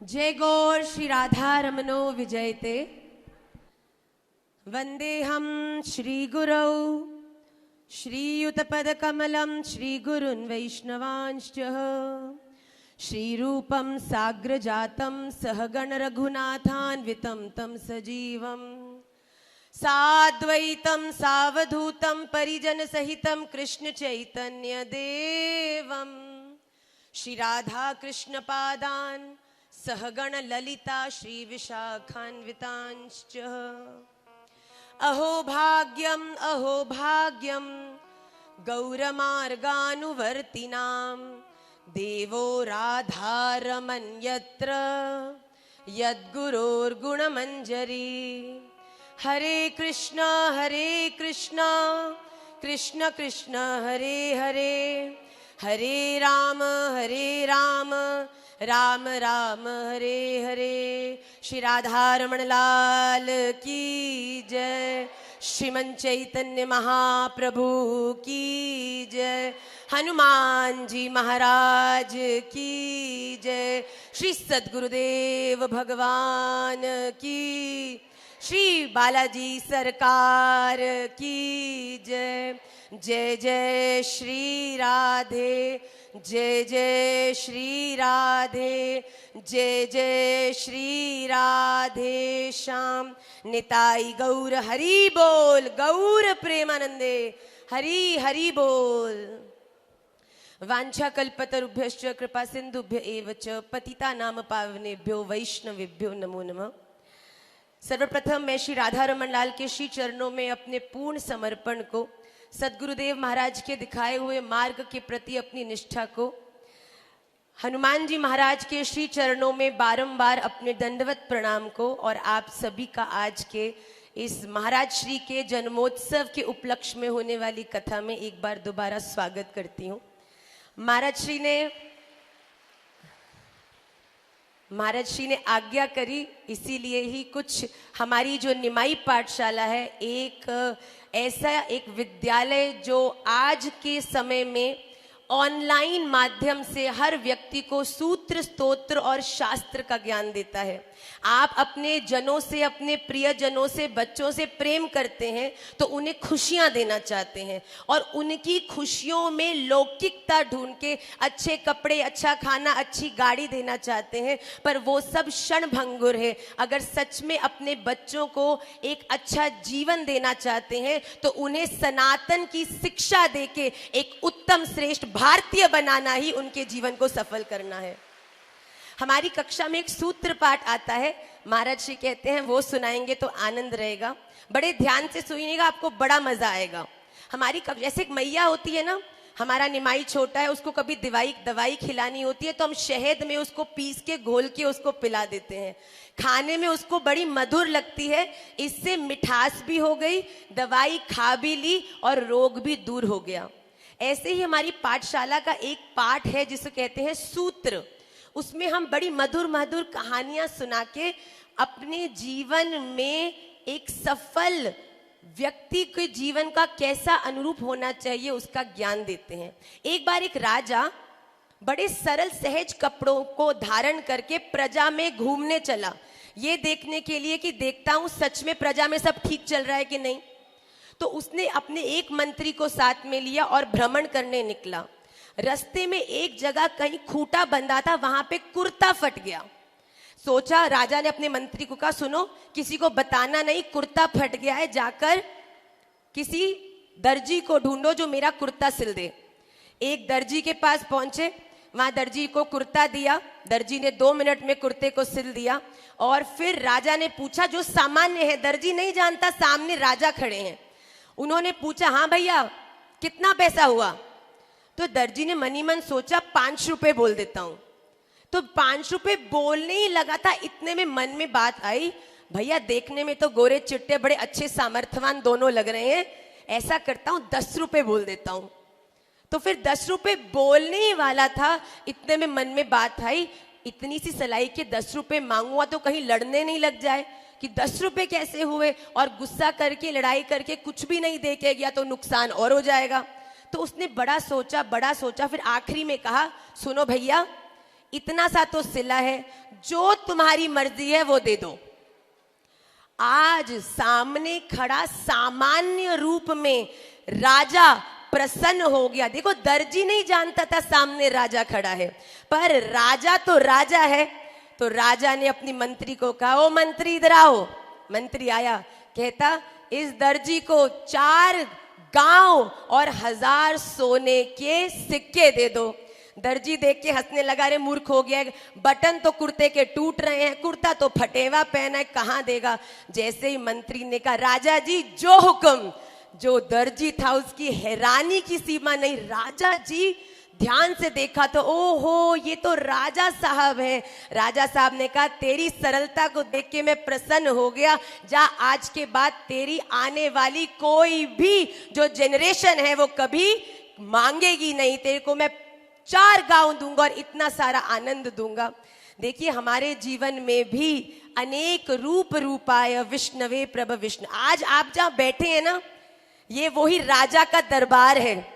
जय गौर श्री राधा रमनो विजयते। वंदेहम श्री गुरौ श्रीयुतपदकमलं श्रीगुरुन् वैष्णवांश्च श्रीरूपं साग्रजातं सहगण रघुनाथान्वितं तं सजीवं साद्वैतं सावधूतं परिजन सहितं कृष्ण चैतन्य देवं श्री राधा कृष्ण पादान् सहगण ललिता श्री विशाखान्वितांश्च। अहो भाग्यम गौरमार्गानुवर्तिनां देवो राधारमण यत्र यद्गुरोर्गुणमञ्जरी। हरे कृष्णा कृष्ण कृष्ण हरे हरे, हरे राम राम राम हरे हरे। श्री राधारमण लाल की जय, श्रीमन चैतन्य महाप्रभु की जय, हनुमान जी महाराज की जय, श्री सद्गुरुदेव भगवान की, श्री बालाजी सरकार की जय। जय जय श्री राधे, जय जय श्री राधे, जय जय श्री राधे श्याम। निताई गौर हरि बोल, गौर प्रेमानंदे हरि हरि बोल। वांछा कल्पतरुभ्यश्च कृपा सिंधुभ्य एव च पतितानां पावनेभ्यो वैष्णवेभ्यो नमो नमः। सर्वप्रथम मैं श्री राधारमण लाल के श्री चरणों में अपने पूर्ण समर्पण को, सद्गुरुदेव महाराज के दिखाए हुए मार्ग के प्रति अपनी निष्ठा को, हनुमान जी महाराज के श्री चरणों में बारंबार अपने दंडवत प्रणाम को, और आप सभी का आज के इस महाराज श्री के जन्मोत्सव के उपलक्ष्य में होने वाली कथा में एक बार दोबारा स्वागत करती हूँ। महाराज श्री ने आज्ञा करी, इसीलिए ही कुछ हमारी जो निमाई पाठशाला है, एक ऐसा एक विद्यालय जो आज के समय में ऑनलाइन माध्यम से हर व्यक्ति को सूत्र स्तोत्र और शास्त्र का ज्ञान देता है। आप अपने जनों से, अपने प्रियजनों से, बच्चों से प्रेम करते हैं तो उन्हें खुशियां देना चाहते हैं, और उनकी खुशियों में लौकिकता ढूंढ के अच्छे कपड़े, अच्छा खाना, अच्छी गाड़ी देना चाहते हैं, पर वो सब क्षण भंगुर है। अगर सच में अपने बच्चों को एक अच्छा जीवन देना चाहते हैं तो उन्हें सनातन की शिक्षा देके एक उत्तम श्रेष्ठ भारतीय बनाना ही उनके जीवन को सफल करना है। हमारी कक्षा में एक सूत्र पाठ आता है, महाराज श्री कहते हैं वो सुनाएंगे तो आनंद रहेगा। बड़े ध्यान से सुनिएगा, आपको बड़ा मजा आएगा। हमारी जैसे एक मैया होती है ना, हमारा निमाई छोटा है, उसको कभी दवाई खिलानी होती है तो हम शहद में उसको पीस के घोल के उसको पिला देते हैं। खाने में उसको बड़ी मधुर लगती है, इससे मिठास भी हो गई, दवाई खा भी ली और रोग भी दूर हो गया। ऐसे ही हमारी पाठशाला का एक पाठ है जिसे कहते हैं सूत्र। उसमें हम बड़ी मधुर मधुर कहानियां सुना के अपने जीवन में एक सफल व्यक्ति के जीवन का कैसा अनुरूप होना चाहिए उसका ज्ञान देते हैं। एक बार एक राजा बड़े सरल सहज कपड़ों को धारण करके प्रजा में घूमने चला, ये देखने के लिए कि देखता हूं सच में प्रजा में सब ठीक चल रहा है कि नहीं। तो उसने अपने एक मंत्री को साथ में लिया और भ्रमण करने निकला। रास्ते में एक जगह कहीं खूंटा बंधा था, वहां पे कुर्ता फट गया। सोचा, राजा ने अपने मंत्री को कहा, सुनो किसी को बताना नहीं, कुर्ता फट गया है, जाकर किसी दर्जी को ढूंढो जो मेरा कुर्ता सिल दे। एक दर्जी के पास पहुंचे, वहां दर्जी को कुर्ता दिया, दर्जी ने 2 मिनट में कुर्ते को सिल दिया। और फिर राजा ने पूछा, जो सामान्य है, दर्जी नहीं जानता सामने राजा खड़े हैं, उन्होंने पूछा, हाँ भैया कितना पैसा हुआ? तो दर्जी ने मनी मन सोचा 5 रुपए बोल देता हूं। तो 5 रुपए बोलने ही लगा था, इतने में मन में बात आई, भैया देखने में तो गोरे चिट्टे बड़े अच्छे सामर्थ्यवान दोनों लग रहे हैं, ऐसा करता हूं 10 रुपए बोल देता हूं। तो फिर 10 रुपए बोलने ही वाला था, इतने में मन में बात आई, इतनी सी सलाई के 10 रुपए मांगूंगा तो कहीं लड़ने नहीं लग जाए कि 10 रुपए कैसे हुए, और गुस्सा करके लड़ाई करके कुछ भी नहीं दे के गया तो नुकसान और हो जाएगा। तो उसने बड़ा सोचा, फिर आखिरी में कहा, सुनो भैया इतना सा तो सिला है, जो तुम्हारी मर्जी है वो दे दो। आज सामने खड़ा सामान्य रूप में राजा प्रसन्न हो गया। देखो, दर्जी नहीं जानता था सामने राजा खड़ा है, पर राजा तो राजा है। तो राजा ने अपनी मंत्री को कहा, ओ मंत्री इधर आओ। मंत्री आया, कहता इस दर्जी को 4 गांव और 1000 सोने के सिक्के दे दो। दर्जी देख के हंसने लगा, रे मूर्ख हो गया, बटन तो कुर्ते के टूट रहे हैं, कुर्ता तो फटेवा पहना है, कहाँ देगा। जैसे ही मंत्री ने कहा, राजा जी जो हुक्म। जो दर्जी था उसकी हैरानी की सीमा नहीं। राजा जी ध्यान से देखा तो ओहो, ये तो राजा साहब हैं। राजा साहब ने कहा, तेरी सरलता को देख के मैं प्रसन्न हो गया। जा, आज के बाद तेरी आने वाली कोई भी जो जनरेशन है वो कभी मांगेगी नहीं। तेरे को मैं 4 गांव दूंगा और इतना सारा आनंद दूंगा। देखिए, हमारे जीवन में भी अनेक रूप रूपाय विष्णवे प्रभ विष्णु। आज आप जहां बैठे हैं ना, ये वही राजा का दरबार है।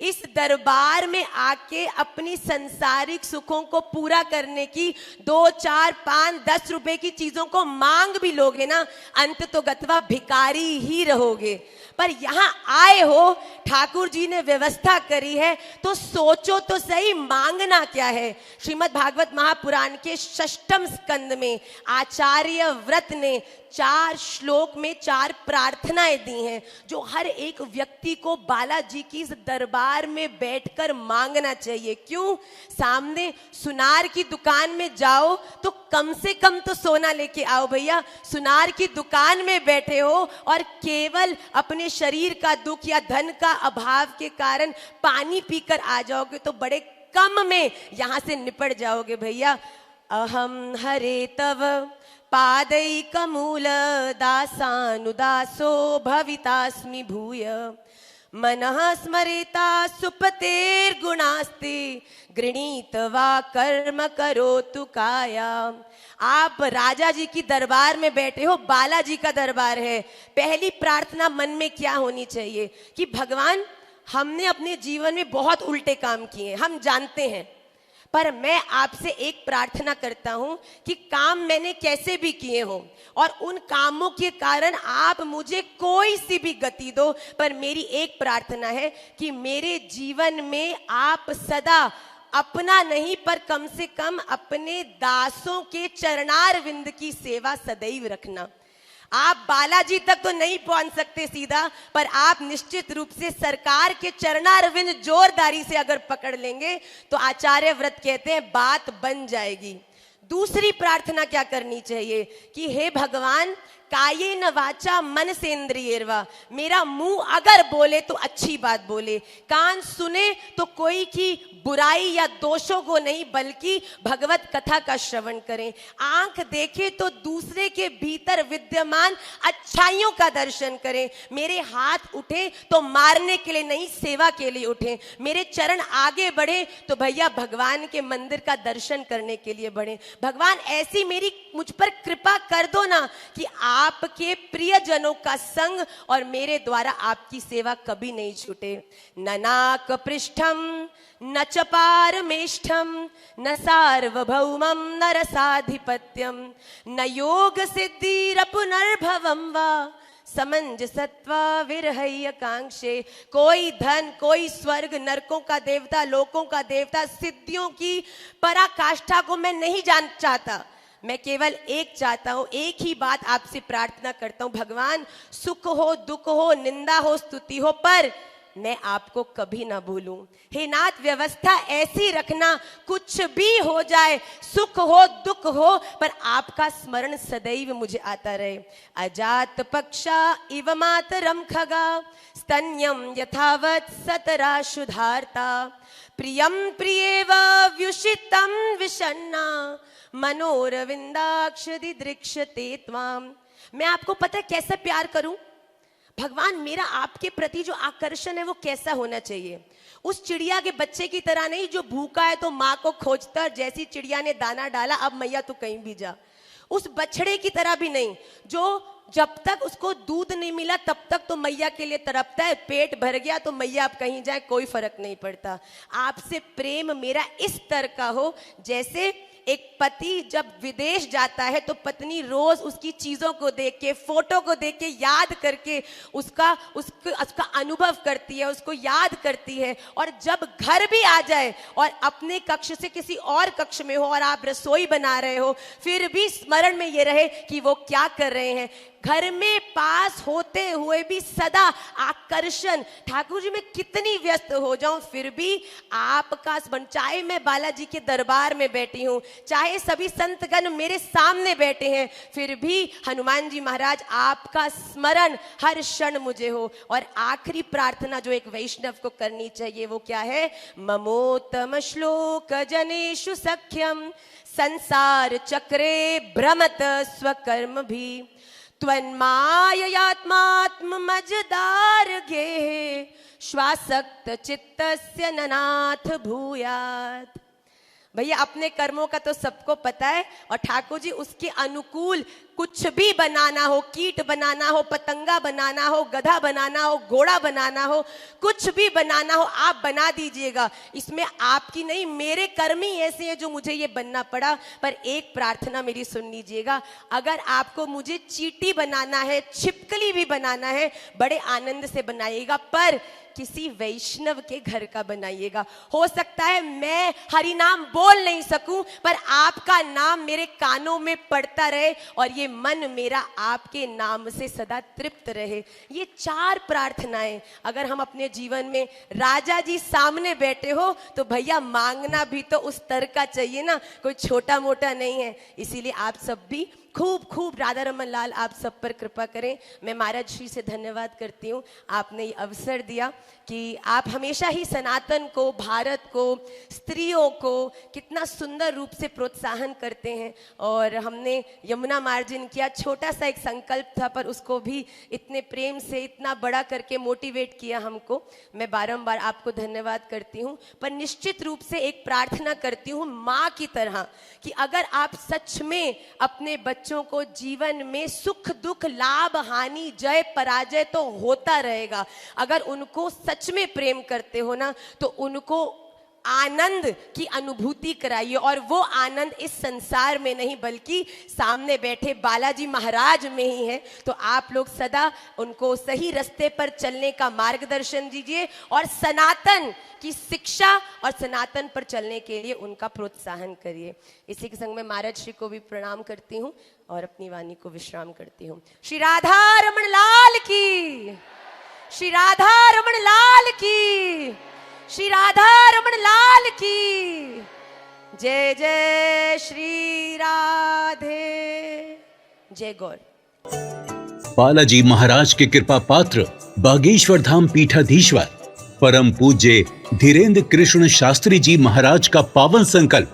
इस दरबार में आके अपनी संसारिक सुखों को पूरा करने की 2, 4, 5, 10 रुपए की चीजों को मांग भी लोगे ना, अंत तो गत्वा भिखारी ही रहोगे। पर यहाँ आए हो, ठाकुर जी ने व्यवस्था करी है, तो सोचो तो सही मांगना क्या है। श्रीमद् भागवत महापुराण के 6ठम स्कंद में आचार्य व्रत ने 4 श्लोक में 4 प्रार्थनाएं दी हैं, जो हर एक व्यक्ति को बालाजी की इस दरबार में बैठकर मांगना चाहिए। क्यों? सामने सुनार की दुकान में जाओ तो कम से कम तो सोना लेके आओ भैया। सुनार की दुकान में बैठे हो और केवल अपने शरीर का दुख या धन का अभाव के कारण पानी पीकर आ जाओगे तो बड़े कम में यहां से निपट जाओगे भैया। अहम हरे तव पादैकमूल दासानुदासो भवितास्मि भूय मनः स्मरेता सुपतेर्गुणास्ते गृणीत वा कर्म करोतु काया। आप राजा जी की दरबार में बैठे हो, बालाजी का दरबार है। पहली प्रार्थना मन में क्या होनी चाहिए कि भगवान, हमने अपने जीवन में बहुत उल्टे काम किए, हम जानते हैं, पर मैं आपसे एक प्रार्थना करता हूं कि काम मैंने कैसे भी किए हो और उन कामों के कारण आप मुझे कोई सी भी गति दो, पर मेरी एक प्रार्थना है कि मेरे जीवन में आप सदा अपना नहीं पर कम से कम अपने दासों के चरणार विंद की सेवा सदैव रखना। आप बालाजी तक तो नहीं पहुंच सकते सीधा, पर आप निश्चित रूप से सरकार के चरणारविंद जोरदारी से अगर पकड़ लेंगे तो आचार्य व्रत कहते हैं बात बन जाएगी। दूसरी प्रार्थना क्या करनी चाहिए कि हे भगवान, कायेन वाचा मन सेंद्रियर्वा, मेरा मुंह अगर बोले तो अच्छी बात बोले, कान सुने तो कोई की बुराई या दोषों को नहीं बल्कि भगवत कथा का श्रवण करें, आंख देखे तो दूसरे के भीतर विद्यमान अच्छाइयों का दर्शन करें, मेरे हाथ उठे तो मारने के लिए नहीं सेवा के लिए उठे, मेरे चरण आगे बढ़े तो भैया भगवान के मंदिर का दर्शन करने के लिए बढ़े। भगवान ऐसी मेरी मुझ पर कृपा कर दो ना कि आपके प्रियजनों का संग और मेरे द्वारा आपकी सेवा कभी नहीं छूटे। न नाक पृष्ठम न च पारमेष्ठम न सार्वभौमम न रसाधिपत्यम न योग सिद्धिरपुनर्भवम वा समंजसत्वा विरहय कांक्षे। कोई धन, कोई स्वर्ग, नरकों का देवता, लोकों का देवता, सिद्धियों की पराकाष्ठा को मैं नहीं जान चाहता। मैं केवल एक चाहता हूं, एक ही बात आपसे प्रार्थना करता हूं, भगवान सुख हो, दुख हो, निंदा हो, स्तुति हो, पर मैं आपको कभी ना भूलूं। हे नाथ, व्यवस्था ऐसी रखना, कुछ भी हो जाए, सुख हो दुख हो, पर आपका स्मरण सदैव मुझे आता रहे। अजात पक्षा इव मातरम खगा स्तन्यम यथावत सतरा शुधारता प्रियम प्रियेव व्युषितम विषन्ना मनोरविंदाक्ष दिदृक्षते त्वाम। मैं आपको पता है कैसे प्यार करूं भगवान, मेरा आपके प्रति जो आकर्षण है वो कैसा होना चाहिए। उस चिड़िया के बच्चे की तरह नहीं जो भूखा है तो माँ को खोजता, जैसी चिड़िया ने दाना डाला अब मैया तू कहीं भी जा। उस बछड़े की तरह भी नहीं जो जब तक उसको दूध नहीं मिला तब तक तो मैया के लिए तड़पता है, पेट भर गया तो मैया आप कहीं जाए कोई फर्क नहीं पड़ता। आपसे प्रेम मेरा इस स्तर का हो जैसे एक पति जब विदेश जाता है तो पत्नी रोज उसकी चीजों को देख के, फोटो को देख के याद करके उसका अनुभव करती है, उसको याद करती है। और जब घर भी आ जाए और अपने कक्ष से किसी और कक्ष में हो और आप रसोई बना रहे हो, फिर भी स्मरण में ये रहे कि वो क्या कर रहे हैं। घर में पास होते हुए भी सदा आकर्षण, ठाकुर जी मैं कितनी व्यस्त हो जाऊं फिर भी आपका स्मरण, चाहे मैं बालाजी के दरबार में बैठी हूं, चाहे सभी संतगण मेरे सामने बैठे हैं, फिर भी हनुमान जी महाराज आपका स्मरण हर क्षण मुझे हो। और आखिरी प्रार्थना जो एक वैष्णव को करनी चाहिए वो क्या है? ममोत्तम श्लोक जनेषु सख्यम संसार चक्रे भ्रमत स्वकर्म भी त्वन्माययात्मात्म मजदार गेहे श्वासक्त चित्तस्य ननाथ भूयात्। भैया अपने कर्मों का तो सबको पता है और ठाकुर जी उसके अनुकूल कुछ भी बनाना हो, कीट बनाना हो, पतंगा बनाना हो, गधा बनाना हो, घोड़ा बनाना हो, कुछ भी बनाना हो आप बना दीजिएगा। इसमें आपकी नहीं, मेरे कर्म ही ऐसे हैं जो मुझे ये बनना पड़ा। पर एक प्रार्थना मेरी सुन लीजिएगा, अगर आपको मुझे चींटी बनाना है, छिपकली भी बनाना है, बड़े आनंद से बनाइएगा, पर किसी वैष्णव के घर का बनाइएगा। हो सकता है मैं हरि नाम बोल नहीं सकूं पर आपका नाम मेरे कानों में पड़ता रहे और ये मन मेरा आपके नाम से सदा तृप्त रहे। ये 4 प्रार्थनाएं अगर हम अपने जीवन में, राजा जी सामने बैठे हो तो भैया मांगना भी तो उस स्तर का चाहिए ना, कोई छोटा मोटा नहीं है। इसीलिए आप सब भी खूब खूब राधा रमन लाल आप सब पर कृपा करें। मैं महाराज श्री से धन्यवाद करती हूँ, आपने ये अवसर दिया कि आप हमेशा ही सनातन को, भारत को, स्त्रियों को कितना सुंदर रूप से प्रोत्साहन करते हैं। और हमने यमुना मार्जिन किया, छोटा सा एक संकल्प था पर उसको भी इतने प्रेम से इतना बड़ा करके मोटिवेट किया हमको। मैं बारंबार आपको धन्यवाद करती हूँ। पर निश्चित रूप से एक प्रार्थना करती हूँ माँ की तरह कि अगर आप सच में अपने बच्चों को जीवन में सुख दुख, लाभ हानि, जय पराजय तो होता रहेगा, अगर उनको सच में प्रेम करते हो ना तो उनको आनंद की अनुभूति कराइए। और वो आनंद इस संसार में नहीं बल्कि सामने बैठे बालाजी महाराज में ही है। तो आप लोग सदा उनको सही रास्ते पर चलने का मार्गदर्शन दीजिए और सनातन की शिक्षा और सनातन पर चलने के लिए उनका प्रोत्साहन करिए। इसी के संग में महाराज श्री को भी प्रणाम करती हूँ और अपनी वाणी को विश्राम करती हूँ। श्री राधा रमन लाल की, श्री राधा रमन लाल की, श्री राधा रमन लाल की जय। जय श्री राधे, जय गौर। बालाजी महाराज के कृपा पात्र बागेश्वर धाम पीठाधीश्वर परम पूज्य धीरेन्द्र कृष्ण शास्त्री जी महाराज का पावन संकल्प।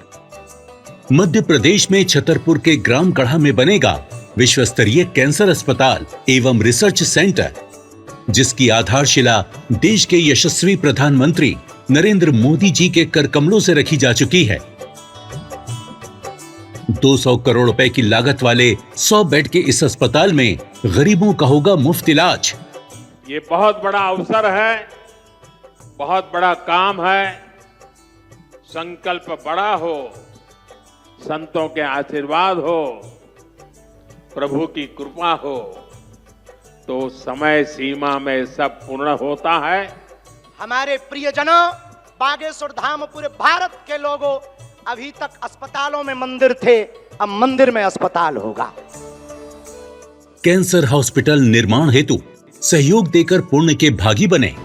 मध्य प्रदेश में छतरपुर के ग्राम गढ़ा में बनेगा विश्व स्तरीय कैंसर अस्पताल एवं रिसर्च सेंटर, जिसकी आधारशिला देश के यशस्वी प्रधानमंत्री नरेंद्र मोदी जी के कर कमलों से रखी जा चुकी है। 200 करोड़ रुपए की लागत वाले 100 बेड के इस अस्पताल में गरीबों का होगा मुफ्त इलाज। ये बहुत बड़ा अवसर है, बहुत बड़ा काम है। संकल्प बड़ा हो, संतों के आशीर्वाद हो, प्रभु की कृपा हो तो समय सीमा में सब पूर्ण होता है। हमारे प्रियजनों, बागेश्वर धाम पूरे भारत के लोगों, अभी तक अस्पतालों में मंदिर थे, अब मंदिर में अस्पताल होगा। कैंसर हॉस्पिटल निर्माण हेतु सहयोग देकर पुण्य के भागी बने।